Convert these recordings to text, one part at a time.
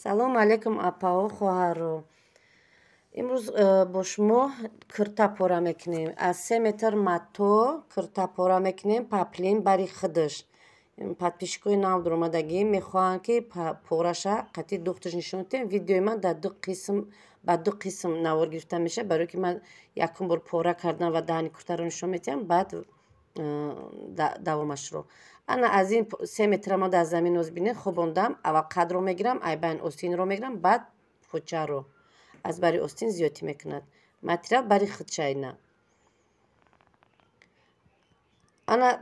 салом алейкум апао хоҳаро. имрӯз бо шумо кирта пора мекунем. Аз 3 метр матто кирта пора мекунем, паплин бари хидиш. Подписчикои нав дуромадагӣ мехоҳанд ки пораша қатъи духташ нишон дитем. Видеои ман дар ба ду қисм навор гирифта мешавад, барое ки ман якум бор пора кардам ва даҳани киртаро нишон медиҳам, баъд давомашро. ана аз ин 3 метра мо дар замин бинед хобондам. Аввал қадро мегирам, айбайн остинро мегирам, баъд почаро. Аз бари остин зиёдтӣ мекунад. Материал бари хидшайна. ана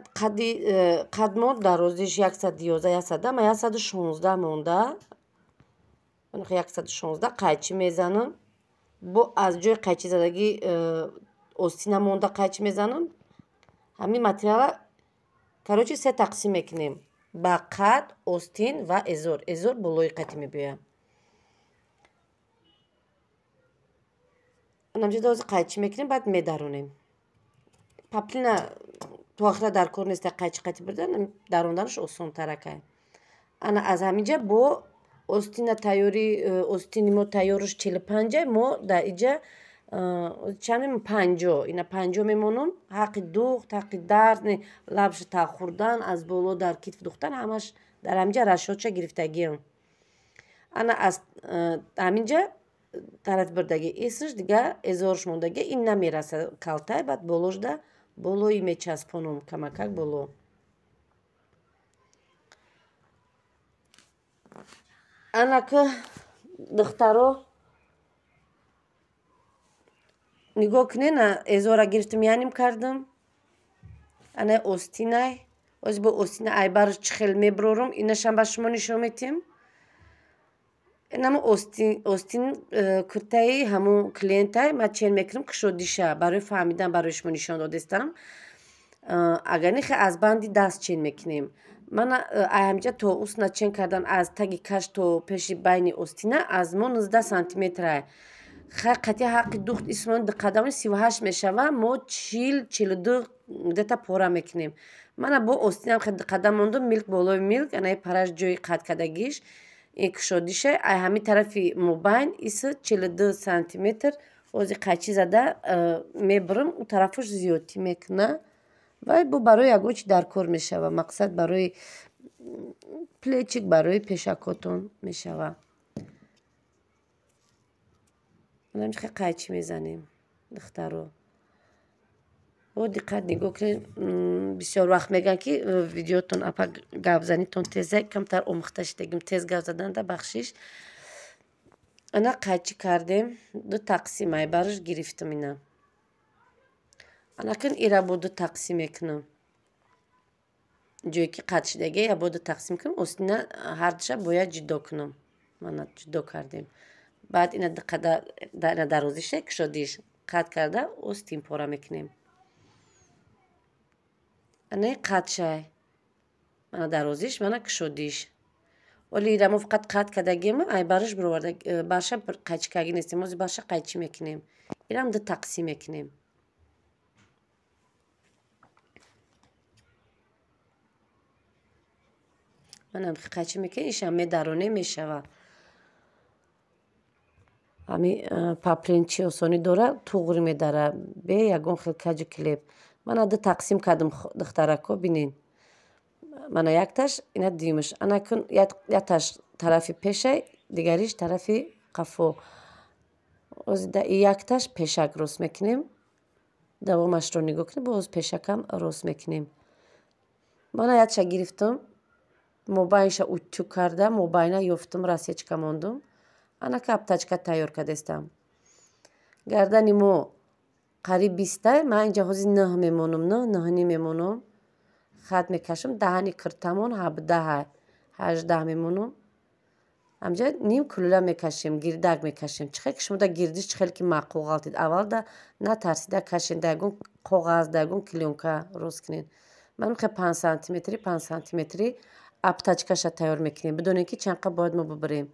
қадмо дарозиш 111 ма 116 монда. 116 қайчи мезанам. Бо аз ҷои қайчи задагӣ остина монда қайчи мезанам. Ҳамин материала короче 3 тақсим мекунем. Ба қад, остин ва эзор. Эзор болои қатъи мебоям. намҷида ҳозир қайчи мекунем, баъд медаронем. Паплина то охира дар кор нест, қайчи қатъи бурдан даронданаш осонтаракай. ана аз ҳаминҷа бо остина тайёри остини мо тайёрш 45 мо дар иҷа чанд мемонем 50. Ина 50 мемонам. ҳаққи духт, ҳаққи дард, лабш таг хӯрдан, аз боло дар китф духтан ҳамаш дар ҳаминҷа расшодша гирифтагиам. ана аз ҳаминҷа тарафи бурдагӣ исш дигар эзорш мондагӣ ин намераса калтай, баъд болошда болои мечаспонам камакак боло. ана ки духтаро нигоҳ кунена, эзора гирифтам яним кардам. ана остинай ҳозир бо остина айбараш чӣ хел мебурорам, инашам ба шумо нишон медиҳам. инаму остин куртаи ҳамун клиентай ма чен мекунам кушодиша барои фаҳмидан барои шумо нишон додистам. агар не хе аз банди даст чен мекунем. ман ҳаминҷа то устна чен кардан аз таги каш то пеши байни остина аз мо 19 сантиметрае. қатъи ҳаққи духт исмон диққатдамони 38 мешава, мо 40-42 где-то пора мекунем. мана бо остинам хеле диққатдам мондам, милк болои милк, ана параш ҷои қаткадагиш, ин кушодиша ай ҳамин тарафи мобайн иса 42 сантиметр ҳозир қайчи зада мебурам, у тарафаш зиёдтӣ мекуна ва бо барои ягон чи дар кор мешава. мақсад барои плечик, барои пешакотон мешава. намҷа қайчи мезанем духтаро. бо диққат нигоҳ кунед. бисёр вақт мегӯянд ки видеотон апа гапзанитон теза, камтар омӯхта шидагим тез гап заданда бахшиш. ана қайчи кардем, 2 тақсим айбараш гирифтам. ина анакин ира бо 2 тақсим мекунам. ҷое ки қат шидаги я бо 2 тақсим кунам. остина ҳардуша бояд ҷудо кунам. мана ҷудо кардем. баъд ина дарозиша кушодиш қат карда остин пора мекунем. ана қатшай мана дарозиш, мана кушодиш. оли ирамо фақат қат кардагиам айбараш бироварда барша қайчи кардаги нестем. ҳозир барша қайчи мекунем. ирам 2 тақсим мекунем. манам қайчи мекунем, ишам медаронем мешава. ҳамин паплин чӣ осонӣ дора, туғри медара бе ягон хел каҷу клеп. мана 2 тақсим кардам духтарако бинен. мана якташ, ина дуюмаш. ана кун якташ тарафи пешай, дигариш тарафи қафо. ҳозир якташ пешак рост мекунем. давомашро нигоҳ кунем, боз пешакам рост мекунем. мана ядша гирифтам, мобайнша утю кардам, мобайна ёфтам, расечка мондам. ана ки аптачка тайёр кардастам. гардани мо қариб 20 ман инҷа ҳозир 9 мемонам, 9 мемонам. хат мекашам. даҳани киртамон 17 18 мемонам. ҳамҷа ним кулула мекашем, гирдак мекашем. чихел ки шумо да гирдиш чихел ки маъқул ғалтид. аввал да натарсида кашен, да ягон коғаз, да ягон клёнка рост кунед. ман мехе 5 сантиметри 5 сантиметри аптачкаша тайёр мекунем, бидонем ки чанд қа бояд мо бубарем.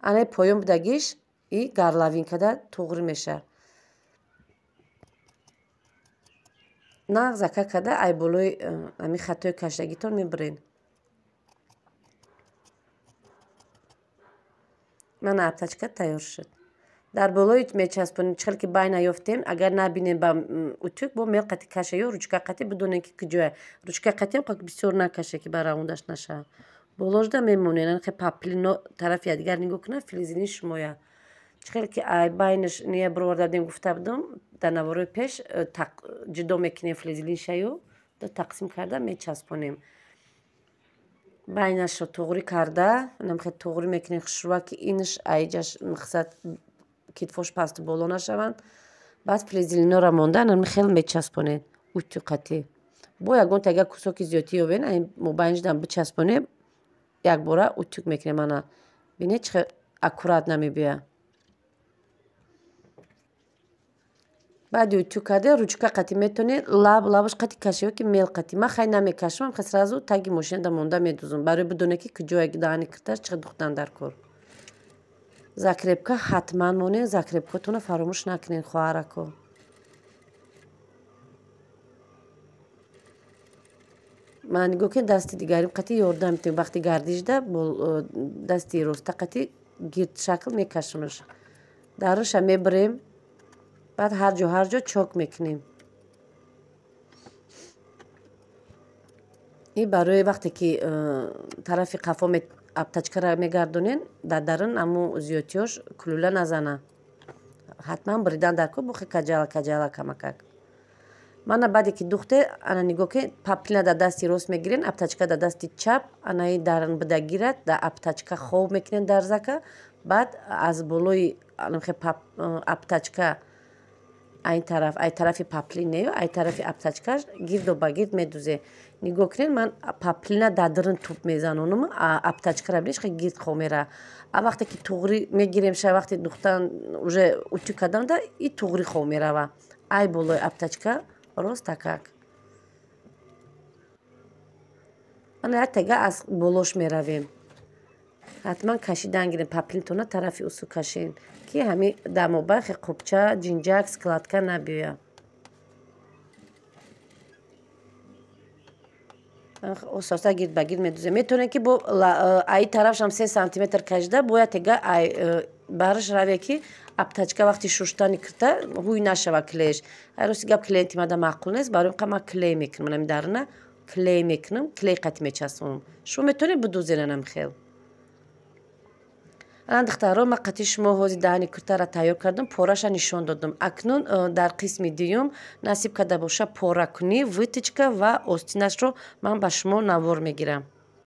ана поён будагиш и гарлавинкада туғри меша. нағзака када ай болои ҳамин хатои кашдагитон мебирен. мана аптачка тайёр шуд. Дар болои мечаспонем чихел ки бай наёфтем, агар набинем ба утюг бо мел қатӣ каша ё ручка қатӣ бидонем ки куҷоя. Ручка қатиам қо бисёр накаша ки ба раундаш наша. Болошда мемонем. Нахе паплино тарафи дигар нигоҳ кунам, филизини шумоя. Чихел ки ай байнаш ния бироварда будем гуфта будам, дар навораи пеш ҷудо мекунем филизинишаю, ду тақсим карда мечаспонем. Байнашро туғрӣ карда, намхел туғрӣ мекунем хушрӯа ки инаш айҷаш мақсад китфош пасту боло нашаванд. Баъд филизининоро монда намхел мечаспонем утюг қатӣ. Бо ягон тага кусоки зиёдӣ ёбен, айн мобайнашдам бичаспонем, якбора утюг мекунем ана. Бинед чихел аккурат намебиёяд. баъди утюг карда ручка қатӣ метонед лабаш қатӣ кашиё ки мел қатӣ. Ман хай намекашам, хай сразу таги мошинада монда медузам, барои бидонем ки куҷоя даъни кирдаш чихел духтан дар кор. Закрепка ҳатман монед, закрепкатонро фаромӯш накунед, хоҳарако. Ман нигоҳ кунед дасти дигарим қатӣ ёрдам метавонем. Вақти гардишда бо дасти роста қатӣ гирдшакл мекашамаш. Дарунша мебарем. баъд ҳар ҷо чок мекунем. ин барои вақте ки тарафи қафо аптачкаро мегардонен, дар дарун аму зиёдтиёш кулула назана. ҳатман бридан дар кор бохе каҷала камакак. Мана баъде ки духте, ана нигоҳ кунед, паплина дар дасти рост мегирен, аптачка дар дасти чап, анаи дарун бидагирад, дар аптачка хоб мекунен дарзака, баъд аз болои аптачка айн тарафи паплинею, ай тарафи аптачкаш гирдобагирд медузе. Нигоҳ кунед, ман паплина дар дарун тӯб мезанонам, аптачкара бинед чихел гирд хоб мера. А вақте ки туғрӣ мегирем, ша вақти духтан уже утюг карданда, и туғрӣ хоб мерава. Ай болои аптачка рост такак. Ана як тага аз болош меравем. ҳатман кашидан гирем, паплинтона тарафи усу кашен, ки ҳамин дар мобайн хе қупча, ҷинҷак, складка набиёяд. ососта гирд ба гирд медузем. Метавонем ки бо аи тарафшам 3 сантиметр кашида, бояд тега бараш раве ки аптачка вақти шуштани кирда ҳуй нашава клееш. Ай рости гап клеенти мада маъқул нест, барои ин ман клей мекунам. Ами даруна клей мекунам, клей қатӣ мечаспонам. Шумо метавонед бидузед анам хел. Ана духтаро, ман қатӣ шумо ҳози даъни куртаро тайёр кардам, пораша нишон додам. Акнун дар қисми дуюм насиб карда боша пора кунӣ, вытичка ва остинашро ман ба шумо навор мегирам.